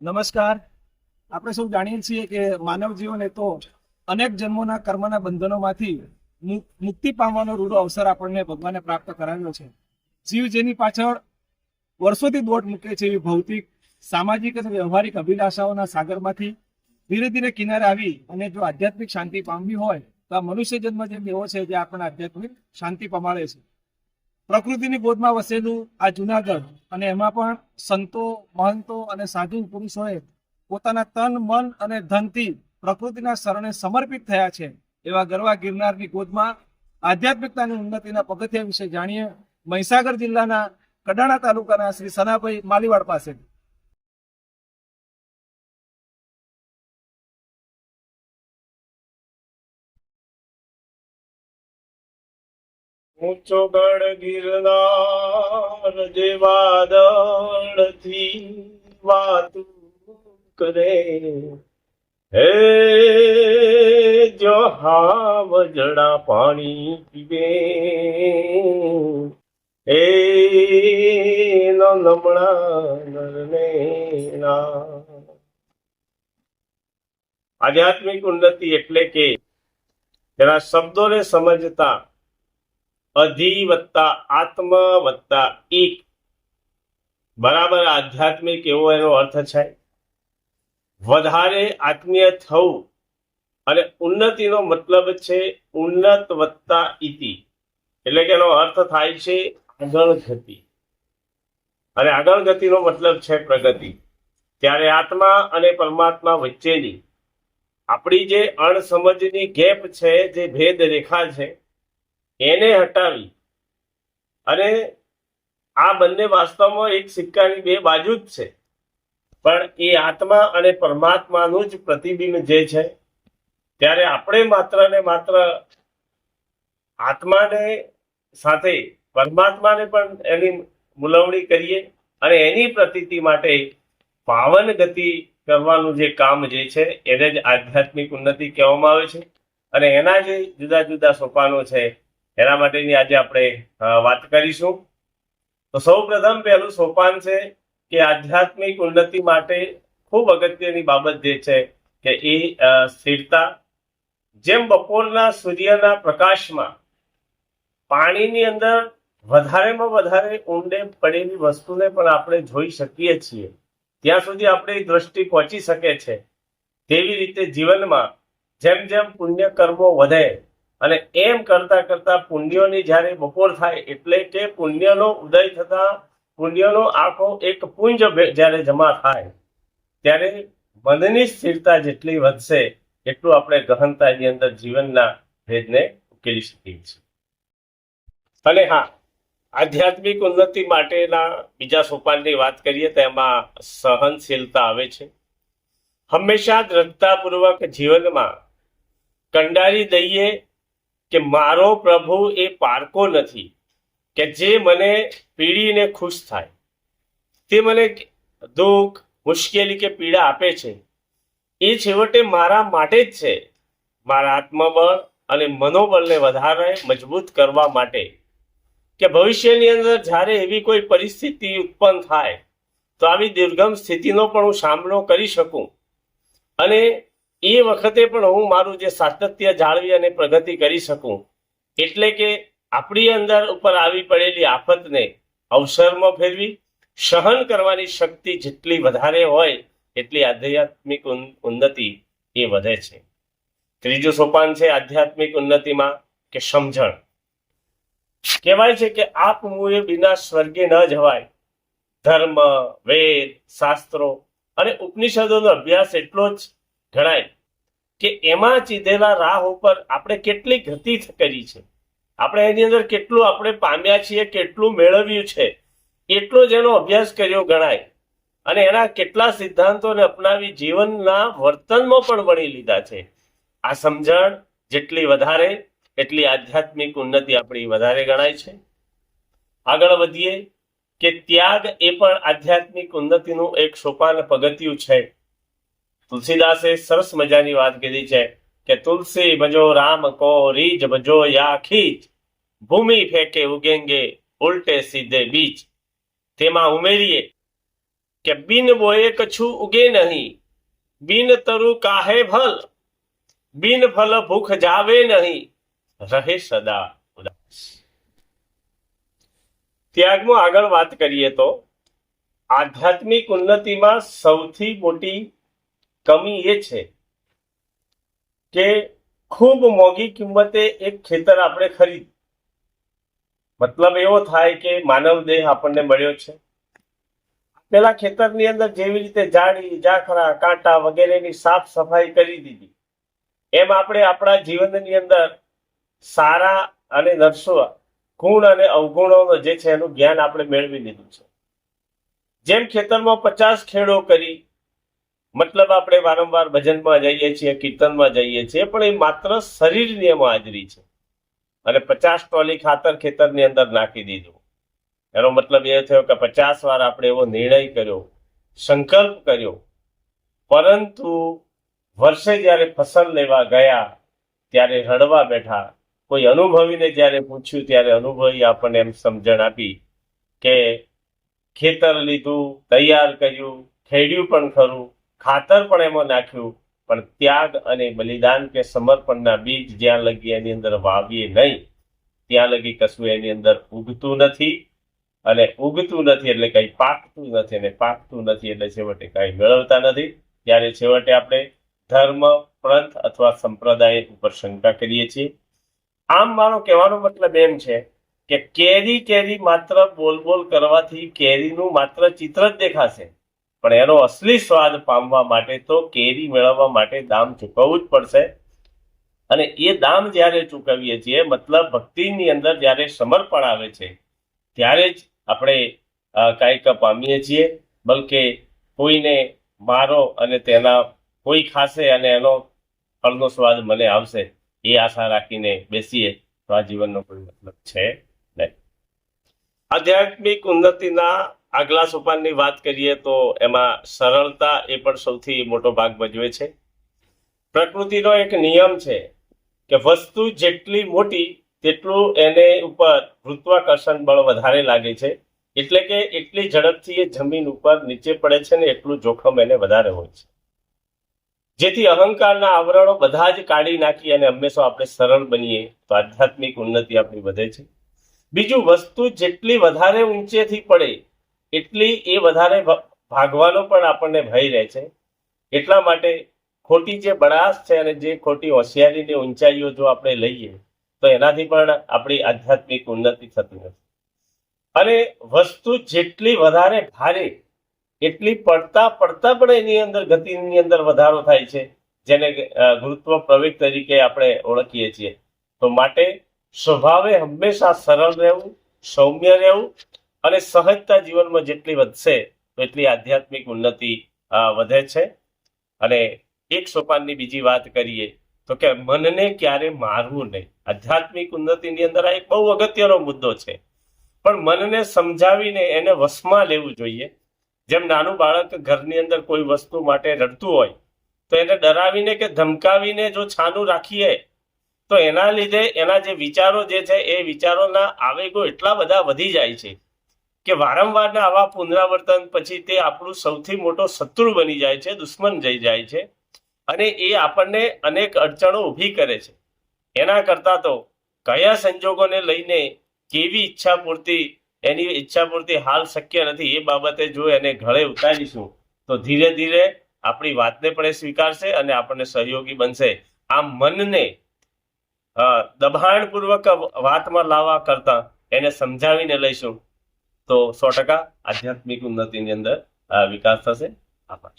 નમસ્કાર. આપણે સૌ જાણીએ છીએ કે માનવ જીવન એ તો અનેક જન્મોના કર્મના બંધનોમાંથી મુક્તિ પામવાનો રૂડો અવસર આપણને ભગવાને પ્રાપ્ત કરાવ્યો છે. જીવ જેની પાછળ વર્ષોથી દોટ મૂકે છે એવી ભૌતિક, સામાજિક અને વ્યવહારિક અભિલાષાઓના સાગરમાંથી ધીરે ધીરે કિનારે આવી અને જો આધ્યાત્મિક શાંતિ પામવી હોય તો આ મનુષ્ય જન્મ જેમ એવો છે જે આપણને આધ્યાત્મિક શાંતિ પમાડે છે. પ્રકૃતિની ગોદમાં વસેલું આ જુનાગઢ અને એમાં પણ સંતો, મહંતો અને સાધુ પુરુષોએ પોતાના તન, મન અને ધનથી પ્રકૃતિના શરણે સમર્પિત થયા છે એવા ગરવા ગિરનારની ગોદમાં આધ્યાત્મિકતાની ઉન્નતિના પગથિયા વિશે જાણીએ મહીસાગર જિલ્લાના કડાણા તાલુકાના શ્રી સનાભાઈ માલીવાડ પાસે. ઊંચો ગઢ ગિરનાર જે વાદળથી વાતું કરે, હે જો હાવજડા પાણી પીવે, એ નમણા નરને ના. આધ્યાત્મિક ઉન્નતિ એટલે કે તેના શબ્દોને સમજતા અધિ વત્તા આત્મ વત્તા એક બરાબર આધ્યાત્મિક એવો એનો અર્થ છે. વધારે આત્મીય થવું અને ઉન્નતિનો મતલબ છે ઉન્નત વત્તા ઇતિ, એટલે કે એનો અર્થ થાય છે આગળ ગતિ, અને આગળ ગતિનો મતલબ છે પ્રગતિ. ત્યારે આત્મા અને પરમાત્મા વચ્ચેની આપણી જે અણસમજની ગેપ છે, જે ભેદ રેખા છે, એને હટાવી અને આ બંને વાસ્તવમાં એક સિક્કાની બે બાજુ જ છે, પણ એ આત્મા અને પરમાત્માનું જ પ્રતિબિંબ જે છે, ત્યારે આપણે માત્ર ને માત્ર આત્માને સાથે પરમાત્માને પણ એની મુલવણી કરીએ અને એની પ્રતીતિ માટે પાવન ગતિ કરવાનું જે કામ જે છે એને જ આધ્યાત્મિક ઉન્નતિ કહેવામાં આવે છે. અને એના જે જુદા જુદા સોપાનો છે એના માટેની આજે આપણે વાત કરીશું. તો સૌ પ્રથમ પહેલું સોપાન છે કે આધ્યાત્મિક ઉન્નતિ માટે ખૂબ અગત્યની બાબત જે છે કે એ સ્થિરતા. જેમ બપોરના સૂર્યના પ્રકાશમાં પાણીની અંદર વધારેમાં વધારે ઊંડે પડેલી વસ્તુને પણ આપણે જોઈ શકીએ છીએ, ત્યાં સુધી આપણી દ્રષ્ટિ પહોંચી શકે છે. તેવી રીતે જીવનમાં જેમ જેમ પુણ્ય કર્મો વધે અને એમ કરતા કરતા પુણ્યોની જ્યારે બપોર થાય, એટલે કે પુણ્યનો ઉદય થતા પુણ્યનો આખો એક પુંજ જ્યારે જમા થાય, ત્યારે મનની સ્થિરતા જેટલી વધશે એટલું આપણે ગહનતાની અંદર જીવનના ભેદને ઉકેલી શકીએ છીએ. અને હા, આધ્યાત્મિક ઉન્નતિ માટેના બીજા સોપાનની વાત કરીએ તો એમાં સહનશીલતા આવે છે. હંમેશા દ્રઢતાપૂર્વક જીવનમાં કંડારી દઈએ કે મારો પ્રભુ એ પારકો નથી કે જે મને પીડીને ખુશ થાય, તે મને દુઃખ, મુશ્કેલી કે પીડા આપે છે એ છેવટે મારા માટે જ છે, મારા આત્મબળ અને મનોબળને વધારે મજબૂત કરવા માટે, કે ભવિષ્યની અંદર જ્યારે એવી કોઈ પરિસ્થિતિ ઉત્પન્ન થાય તો આવી દુર્ગમ સ્થિતિનો પણ હું સામનો કરી શકું અને એ વખતે પણ હું મારું જે સાતત્ય જાળવી અને પ્રગતિ કરી શકું. એટલે કે આપણી અંદર ઉપર આવી પડેલી આફતને અવસરમાં ફેરવી સહન કરવાની શક્તિ જેટલી વધારે હોય એટલી આધ્યાત્મિક ઉન્નતિ એ વધે છે. ત્રીજું સોપાન છે આધ્યાત્મિક ઉન્નતિમાં કે સમજણ. કહેવાય છે કે આપમુએ બિના સ્વર્ગે ન જવાય. ધર્મ, વેદ, શાસ્ત્રો અને ઉપનિષદોનો અભ્યાસ એટલો જ ગણાય કે એમાં ચીધેલા રાહ ઉપર આપણે કેટલી ગતિ કરી છે, આપણે એની અંદર કેટલું આપણે પામ્યા છીએ, કેટલું મેળવ્યું છે, એટલો જ એનો અભ્યાસ કર્યો ગણાય. અને એના કેટલા સિદ્ધાંતોને અપનાવી જીવનના વર્તનમાં પણ વણી લીધા છે. આ સમજણ જેટલી વધારે એટલી આધ્યાત્મિક ઉન્નતિ આપણી વધારે ગણાય છે. આગળ વધીએ કે ત્યાગ એ પણ આધ્યાત્મિક ઉન્નતિનું એક સોપાન પગથિયું છે. તુલસીદાસે સરસ મજાની વાત કીધી છે કે તુલસી ભજો રામ કો, રીજ ભજો યા ખીચ, ભૂમિ ફેંકે ઉગેંગે ઉલટે સીધે બીજ. તેમાં ઉમેરીએ કે બિન બોએ કછું ઉગે નહીં, બિન તરુ કાહે ભલ, બિન ફલ ભૂખ જાવે નહીં, રહે સદા ઉદાસ. ત્યાગમાં આગળ વાત કરીએ તો આધ્યાત્મિક ઉન્નતિમાં સૌથી મોટી કમી એ છે કે ખૂબ મોંઘી કિંમતે એક ખેતર આપણે ખરીદ, મતલબ એવો થાય કે માનવ દેહ આપણને મળ્યો છે, પેલા ખેતરની અંદર જેવી રીતે ઝાડી ઝાખરા કાંટા વગેરેની સાફ સફાઈ કરી દીધી, એમ આપણે આપણા જીવનની અંદર સારા અને નરસા ગુણ અને અવગુણોનો જે છે એનું જ્ઞાન આપણે મેળવી લીધું છે. જેમ ખેતરમાં 50 ખેડો કરી, મતલબ આપણે વારંવાર ભજનમાં જઈએ છીએ, કીર્તનમાં જઈએ છીએ, પણ એ માત્ર શરીરની એમાં હાજરી છે, અને 50 ટોલી ખાતર ખેતરની અંદર નાખી દીધું. એનો મતલબ એ થયો કે 50 વાર આપણે એવો નિર્ણય કર્યો, સંકલ્પ કર્યો, પરંતુ વર્ષે જ્યારે ફસલ લેવા ગયા ત્યારે રડવા બેઠા. કોઈ અનુભવીને જ્યારે પૂછ્યું ત્યારે અનુભવી આપણને એમ સમજણ આપી કે ખેતર લીધું, તૈયાર કર્યું, ખેડ્યું પણ ખરું, ખાતર પણ એમાં નાખ્યું, પણ ત્યાગ અને બલિદાન કે સમર્પણના બીજ જ્યાં લગી એની અંદર વાવીએ નહીં ત્યાં લગી કશું એની અંદર ઉગતું નથી, અને ઉગતું નથી એટલે કંઈ પાકતું નથી, અને પાકતું નથી એટલે છેવટે કંઈ મેળવતા નથી. ત્યારે છેવટે આપણે ધર્મ, પંથ અથવા સંપ્રદાય ઉપર શંકા કરીએ છીએ. આમ મારો કહેવાનો મતલબ એમ છે કે કેરી માત્ર બોલ કરવાથી કેરીનું માત્ર ચિત્ર જ દેખાશે, પણ એનો અસલી સ્વાદ પામવા માટે તો કેરી મેળવવા માટે દામ ચૂકવવું જ પડશે. અને એ દામ જ્યારે ચૂકવીએ છીએ, મતલબ ભક્તિની અંદર જ્યારે સમર્પણ આવે છે ત્યારે જ આપણે કાંઈક પામીએ છીએ. બલકે કોઈને મારો અને તેના કોઈ ખાશે અને એનો ફળનો સ્વાદ મને આવશે એ આશા રાખીને બેસીએ તો આ જીવનનો કોઈ મતલબ છે નહીં. આધ્યાત્મિક ઉન્નતિના આગલા સોપાનની વાત કરીએ તો એમાં સરળતા એ પણ સૌથી મોટો ભાગ ભજવે છે. પ્રકૃતિનો એક નિયમ છે કે વસ્તુ જેટલી મોટી તેટલું એને ઉપર ગુરુત્વાકર્ષણ બળ વધારે લાગે છે, એટલે કે એટલી ઝડપથી એ જમીન ઉપર નીચે પડે છે ને એટલું જોખમ એને વધારે હોય છે. જેથી અહંકારના આવરણો બધા જ કાઢી નાખી અને હંમેશા આપણે સરળ બનીએ તો આધ્યાત્મિક ઉન્નતિ આપણી વધે છે. બીજું, વસ્તુ જેટલી વધારે ઊંચેથી પડે એટલી એ વધારે ભાગવાનો પણ આપણને ભય રહે છે. એટલા માટે ખોટી જે બળાશ છે અને જે ખોટી હોશિયારીની ઊંચાઈઓ જો આપણે લઈએ તો એનાથી પણ આપણી આધ્યાત્મિક ઉન્નતિ થતી નથી. અને વસ્તુ જેટલી વધારે ભારે એટલી પડતા પણ એની અંદર ગતિની અંદર વધારો થાય છે, જેને ગુરુત્વ પ્રવેગ તરીકે આપણે ઓળખીએ છીએ. તો માટે સ્વભાવે હંમેશા સરળ રહેવું, સૌમ્ય રહેવું, અને સહજતા જીવનમાં જેટલી વધશે એટલી આધ્યાત્મિક ઉન્નતિ વધે છે. અને એક સોપાનની બીજી વાત કરીએ તો કે મનને ક્યારે મારવું નહીં. આધ્યાત્મિક ઉન્નતિની અંદર આ એક બહુ અગત્યનો મુદ્દો છે, પણ મનને સમજાવીને એને વશમાં લેવું જોઈએ. જેમ નાનું બાળક ઘરની અંદર કોઈ વસ્તુ માટે રડતું હોય તો એને ડરાવીને કે ધમકાવીને જો છાનું રાખીએ તો એના લીધે એના જે વિચારો જે છે એ વિચારોના આવેગો એટલા બધા વધી જાય છે કે વારંવારના આવા પુનરાવર્તન પછી તે આપણું સૌથી મોટો શત્રુ બની જાય છે, દુશ્મન થઈ જાય છે, અને એ આપણને અનેક અડચણો ઊભી કરે છે. એના કરતાં તો કયા સંજોગોને લઈને કેવી એની ઈચ્છા પૂર્તિ હાલ શક્ય નથી એ બાબતે જો એને ગળે ઉતારીશું તો ધીરે ધીરે આપણી વાતને પણ એ સ્વીકારશે અને આપણને સહયોગી બનશે. આ મનને દબાણપૂર્વક વાતમાં લાવવા કરતા એને સમજાવીને લઈશું તો 100% આધ્યાત્મિક ઉન્નતિની અંદર વિકાસ થશે. આભાર.